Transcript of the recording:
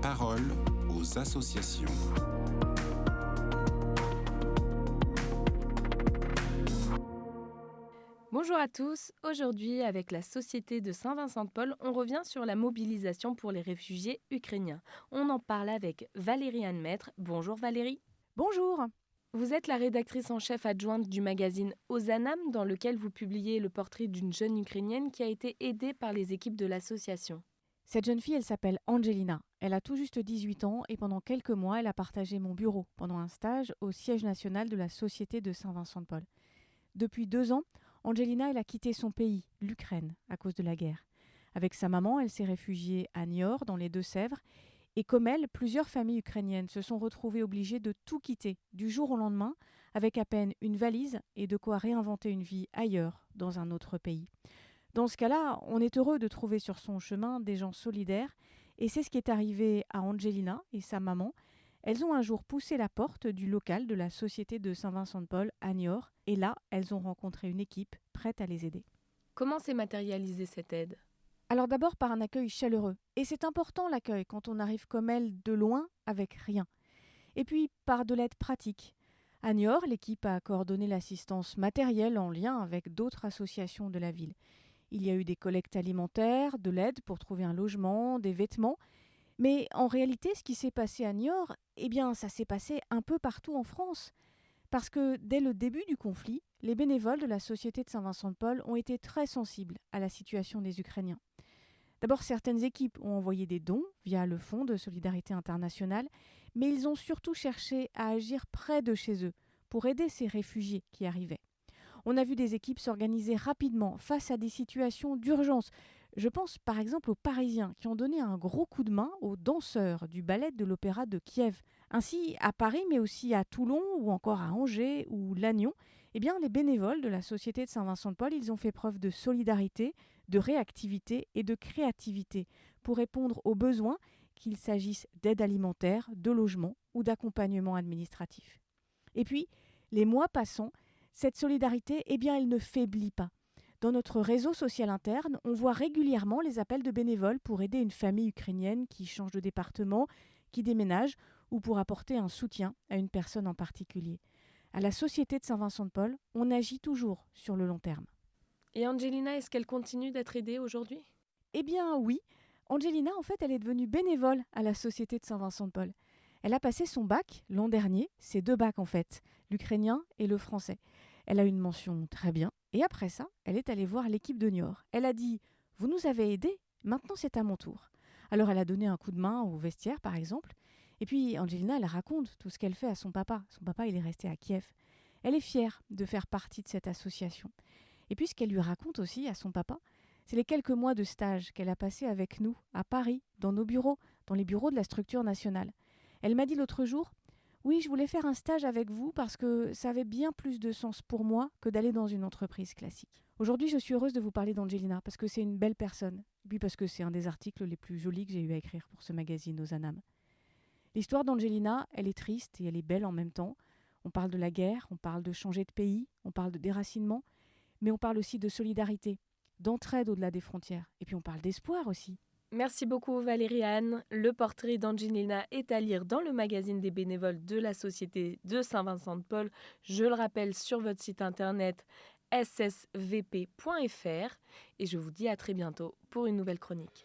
parole aux associations. Bonjour à tous, aujourd'hui avec la Société de Saint-Vincent-de-Paul, on revient sur la mobilisation pour les réfugiés ukrainiens. On en parle avec Valérie Anne Maître. Bonjour Valérie. Bonjour. Vous êtes la rédactrice en chef adjointe du magazine Ozanam, dans lequel vous publiez le portrait d'une jeune Ukrainienne qui a été aidée par les équipes de l'association. Cette jeune fille, elle s'appelle Angelina. Elle a tout juste 18 ans et pendant quelques mois, elle a partagé mon bureau pendant un stage au siège national de la Société de Saint-Vincent-de-Paul. Depuis 2 ans, Angelina, elle a quitté son pays, l'Ukraine, à cause de la guerre. Avec sa maman, elle s'est réfugiée à Niort, dans les Deux-Sèvres. Et comme elle, plusieurs familles ukrainiennes se sont retrouvées obligées de tout quitter du jour au lendemain, avec à peine une valise et de quoi réinventer une vie ailleurs, dans un autre pays. Dans ce cas-là, on est heureux de trouver sur son chemin des gens solidaires, et c'est ce qui est arrivé à Angelina et sa maman. Elles ont un jour poussé la porte du local de la Société de Saint-Vincent-de-Paul à Niort, et là, elles ont rencontré une équipe prête à les aider. Comment s'est matérialisée cette aide ? Alors d'abord par un accueil chaleureux, et c'est important l'accueil quand on arrive comme elle de loin avec rien. Et puis par de l'aide pratique. À Niort, l'équipe a coordonné l'assistance matérielle en lien avec d'autres associations de la ville. Il y a eu des collectes alimentaires, de l'aide pour trouver un logement, des vêtements. Mais en réalité, ce qui s'est passé à Niort, ça s'est passé un peu partout en France. Parce que dès le début du conflit, les bénévoles de la Société de Saint-Vincent-de-Paul ont été très sensibles à la situation des Ukrainiens. D'abord, certaines équipes ont envoyé des dons via le Fonds de solidarité internationale, mais ils ont surtout cherché à agir près de chez eux pour aider ces réfugiés qui arrivaient. On a vu des équipes s'organiser rapidement face à des situations d'urgence. Je pense par exemple aux Parisiens qui ont donné un gros coup de main aux danseurs du ballet de l'Opéra de Kiev. Ainsi, à Paris, mais aussi à Toulon ou encore à Angers ou Lannion, les bénévoles de la Société de Saint-Vincent-de-Paul, ils ont fait preuve de solidarité, de réactivité et de créativité pour répondre aux besoins, qu'il s'agisse d'aide alimentaire, de logement ou d'accompagnement administratif. Et puis, les mois passant, cette solidarité, elle ne faiblit pas. Dans notre réseau social interne, on voit régulièrement les appels de bénévoles pour aider une famille ukrainienne qui change de département, qui déménage, ou pour apporter un soutien à une personne en particulier. À la Société de Saint-Vincent-de-Paul, on agit toujours sur le long terme. Et Angelina, est-ce qu'elle continue d'être aidée aujourd'hui ? Oui. Angelina, en fait, elle est devenue bénévole à la Société de Saint-Vincent-de-Paul. Elle a passé son bac l'an dernier, c'est 2 bacs en fait, l'ukrainien et le français. Elle a eu une mention très bien, et après ça, elle est allée voir l'équipe de Niort. Elle a dit « Vous nous avez aidés, maintenant c'est à mon tour ». Alors elle a donné un coup de main au vestiaire par exemple, et puis Angelina, elle raconte tout ce qu'elle fait à son papa. Son papa, il est resté à Kiev. Elle est fière de faire partie de cette association. Et puis ce qu'elle lui raconte aussi à son papa, c'est les quelques mois de stage qu'elle a passé avec nous à Paris, dans nos bureaux, dans les bureaux de la structure nationale. Elle m'a dit l'autre jour « Oui, je voulais faire un stage avec vous parce que ça avait bien plus de sens pour moi que d'aller dans une entreprise classique. » Aujourd'hui, je suis heureuse de vous parler d'Angelina parce que c'est une belle personne, et puis parce que c'est un des articles les plus jolis que j'ai eu à écrire pour ce magazine Ozanam. L'histoire d'Angelina, elle est triste et elle est belle en même temps. On parle de la guerre, on parle de changer de pays, on parle de déracinement, mais on parle aussi de solidarité, d'entraide au-delà des frontières, et puis on parle d'espoir aussi. Merci beaucoup Valérie Anne. Le portrait d'Angelina est à lire dans le magazine des bénévoles de la Société de Saint-Vincent-de-Paul. Je le rappelle sur votre site internet ssvp.fr et je vous dis à très bientôt pour une nouvelle chronique.